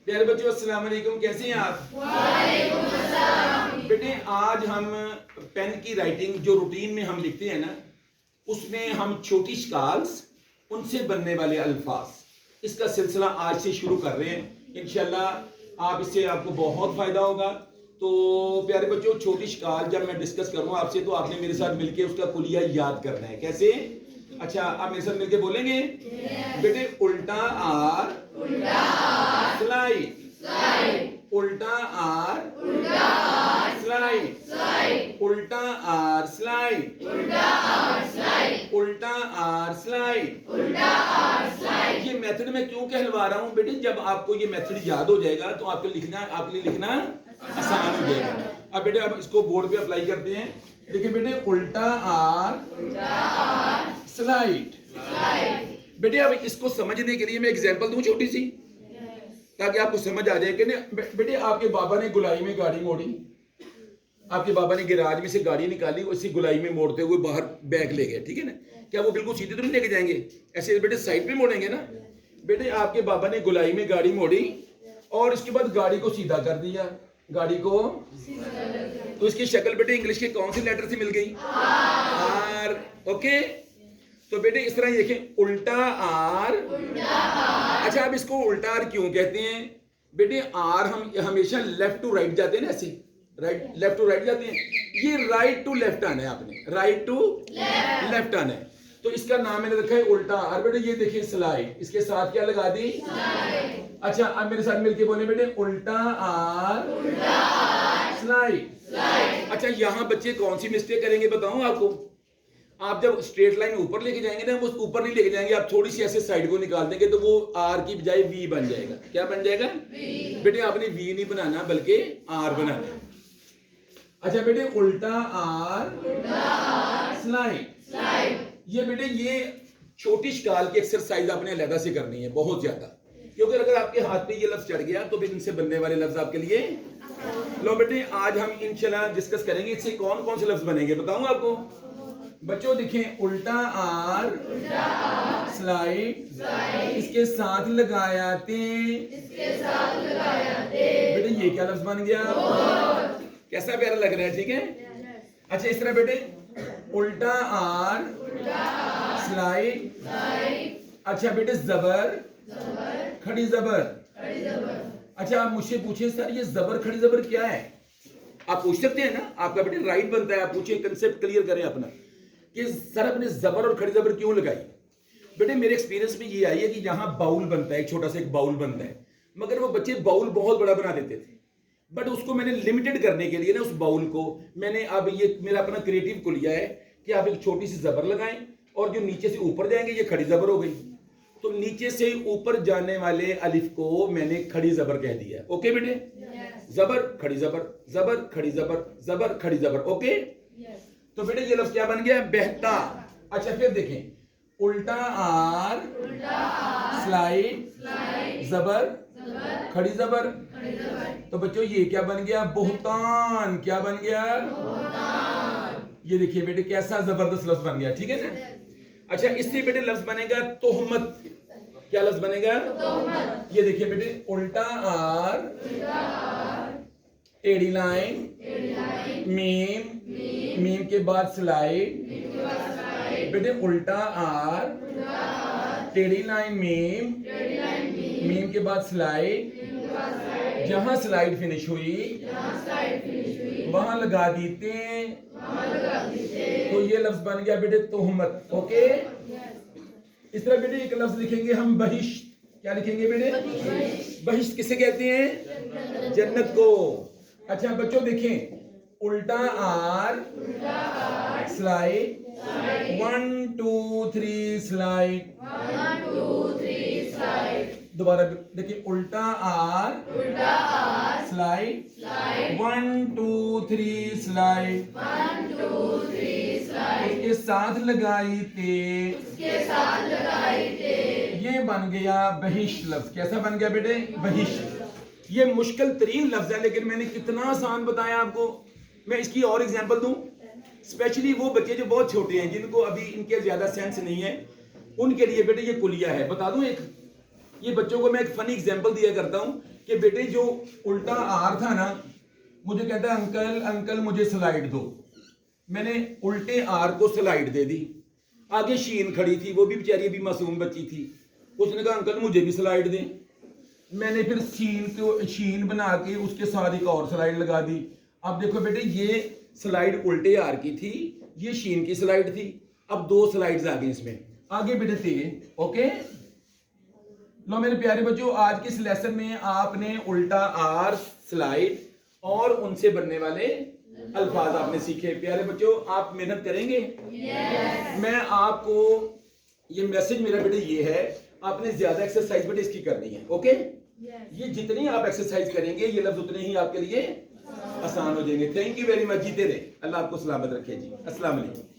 प्यारे बच्चों अस्सलाम वालेकुम, कैसे हैं आप? वालेकुम अस्सलाम। बेटे आज हम पेन की राइटिंग जो रूटीन में हम लिखते हैं ना, उसमें हम छोटी स्काल्स उनसे बनने वाले अल्फाज इसका सिलसिला आज से शुरू कर रहे हैं। इंशाल्लाह आप इससे आपको बहुत फायदा होगा। तो प्यारे बच्चों छोटी स्काल जब मैं डिस्कस करूँ आपसे तो आपने मेरे साथ मिलके उसका कुलिया याद करना है। कैसे? अच्छा आप मेरे साथ मिलके बोलेंगे बेटे उल्टा आर स्लाइड, उल्टा आर स्लाइड, उल्टा आर स्लाइड, उल्टा आर स्लाइड। ये मेथड मैं क्यों कहलवा रहा हूं बेटे, जब आपको ये मेथड याद हो जाएगा तो आपके लिए लिखना आसान हो जाएगा। अब बेटे आप इसको बोर्ड पे अप्लाई करते हैं। देखिए बेटे उल्टा आर स्लाइड। बेटे अब इसको समझने के लिए मैं एग्जांपल दूं छोटी सी, ताकि आपको समझ आ जाए कि बेटे आपके बाबा ने गुलाई में गाड़ी मोड़ी, आपके बाबा ने गैराज में से गाड़ी निकाली, उसी गुलाई में मोड़ते हुए बाहर बैग ले गए, ठीक है ना? क्या वो बिल्कुल सीधे तो नहीं लेके जाएंगे, ऐसे बेटे साइड पे मोड़ेंगे ना। बेटे आपके बाबा ने गुलाई में गाड़ी मोड़ी और इसके बाद गाड़ी को सीधा कर दिया, गाड़ी को तो इसकी शक्ल बेटे इंग्लिश के कौन से लेटर से मिल गई? आर। ओके, तो बेटे इस तरह देखें उल्टा आर। अच्छा अब इसको उल्टा आर क्यों कहते हैं? बेटे आर हम हमेशा लेफ्ट टू राइट जाते हैं ना, ऐसे लेफ्ट टू राइट जाते हैं, ये राइट टू लेफ्ट आना है, आपने राइट टू लेफ्ट आना है, तो इसका नाम मैंने रखा है उल्टा आर। बेटे ये देखिए स्लाइड, इसके साथ क्या लगा दी? अच्छा अब मेरे साथ मिलके बोले बेटे उल्टा आर स्लाइड। अच्छा यहाँ बच्चे कौन सी मिस्टेक करेंगे बताऊं आपको? आप जब स्ट्रेट लाइन ऊपर लेके जाएंगे ना, वो ऊपर नहीं लेके जाएंगे, आप थोड़ी सी ऐसे साइड को निकाल देंगे तो वो आर की बजाय वी बन जाएगा। क्या बन जाएगा? बेटे आपने वी नहीं बनाना बल्कि आर बनाना। अच्छा बेटे उल्टा आर स्लाइड। ये बेटे ये छोटी स्काल की एक्सरसाइज आपने अलग से करनी है बहुत ज्यादा, क्योंकि अगर आपके हाथ पे ये लफ्ज चढ़ गया तो फिर इनसे बनने वाले लफ्ज आपके लिए। लो बेटे आज हम इंशाल्लाह डिस्कस करेंगे इससे कौन कौन से लफ्ज बनेंगे, बताऊं आपको? बच्चों देखें उल्टा आर स्लाइड, इसके साथ लगाया ते, बेटे ये क्या लफ्ज बन गया? कैसा प्यारा लग रहा है, ठीक है? अच्छा इस तरह बेटे उल्टा आर स्लाइड। अच्छा बेटे जबर खड़ी जबर। अच्छा आप मुझसे पूछे सर ये जबर खड़ी जबर क्या है, आप पूछ सकते हैं ना, आपका बेटे राइट बनता है, आप पूछे, कंसेप्ट क्लियर करें अपना कि सर अपने जबर और खड़ी जबर क्यों लगाई। बेटे मेरे एक्सपीरियंस में ये आई है कि जहां बाउल बनता है, एक छोटा सा एक बाउल बनता है, मगर वो बच्चे बाउल बहुत बड़ा बना देते थे, बट उसको मैंने लिमिटेड करने के लिए ना उस बाउल को मैंने, अब ये मेरा अपना क्रिएटिव कुलिया है कि आप एक छोटी सी जबर लगाएं और जो नीचे से ऊपर जाएंगे ये खड़ी जबर हो गई, तो नीचे से ऊपर जाने वाले अलिफ को मैंने खड़ी जबर कह दिया। ओके बेटे? जबर खड़ी जबर, जबर खड़ी जबर, जबर खड़ी जबर। ओके तो बेटे ये लफ्ज क्या बन गया? बहता। अच्छा फिर देखें उल्टा आर स्लाइड, जबर खड़ी जबर, तो बच्चों ये क्या बन गया? बोहतान। क्या बन गया? ये देखिए बेटे कैसा जबरदस्त लफ्ज बन गया, ठीक है ना? अच्छा इससे बेटे लफ्ज बनेगा तोहमत। क्या लफ्ज बनेगा? ये देखिए बेटे उल्टा आर टेढ़ी लाइन मीम, मीम के बाद स्लाइड, बेटे उल्टा आर टेढ़ी लाइन मीम, मीम के बाद स्लाइड, जहां स्लाइड फिनिश हुई वहां लगा दीते, तो ये लफ्ज बन गया बेटे तोहमत। ओके इस तरह बेटे एक लफ्ज लिखेंगे हम बहिश्त। क्या लिखेंगे बेटे? बहिश्त किसे कहते हैं? जन्नत को। अच्छा बच्चों देखें उल्टा आर स्लाइड, 1 2 3 स्लाइड, दोबारा देखिए उल्टा आर स्लाइड, 1 2 3 स्लाइड, उसके साथ लगाई ते, ये बन गया बहिश्त लफ्ज। कैसा बन गया बेटे? बहिश्त। ये मुश्किल तरीन लफ्ज है लेकिन मैंने कितना आसान बताया आपको। मैं इसकी और एग्जांपल दूं, स्पेशली वो बच्चे जो बहुत छोटे हैं, जिनको अभी इनके ज्यादा सेंस नहीं है, उनके लिए बेटे ये कुलिया है। बता दूं एक, ये बच्चों को मैं एक फनी एग्जांपल दिया करता हूं कि बेटे जो उल्टा आर था ना, मुझे कहता है अंकल अंकल मुझे स्लाइड दो। मैंने उल्टे आर को स्लाइड दे दी। आगे शीन खड़ी थी, वो भी बेचारी अभी मासूम बच्ची थी। उसने कहा अंकल मुझे भी स्लाइड दें। मैंने फिर शीन बना के उसके साथ एक और स्लाइड लगा दी। अब देखो बेटे, ये स्लाइड उल्टे आर की थी, ये शीन की स्लाइड थी। अब 2 स्लाइड्स आ गई इसमें। आगे बेटे 3। ओके, लो मेरे प्यारे बच्चों, आज के इस लेसन में आपने उल्टा आर, स्लाइड और उनसे बनने वाले अल्फाज आपने सीखे। प्यारे बच्चों, आप मेहनत करेंगे? yes. मैं आपको ये मैसेज मेरा बेटे ये है, आपने ज्यादा एक्सरसाइज बेटे इसकी करनी है। Okay yes. ये जितनी आप एक्सरसाइज करेंगे ये लफ्ज उतने ही आपके लिए आसान हो जाएंगे। Thank you very much. जीते रहे, अल्लाह आपको सलामत रखे जी। अस्सलाम वालेकुम।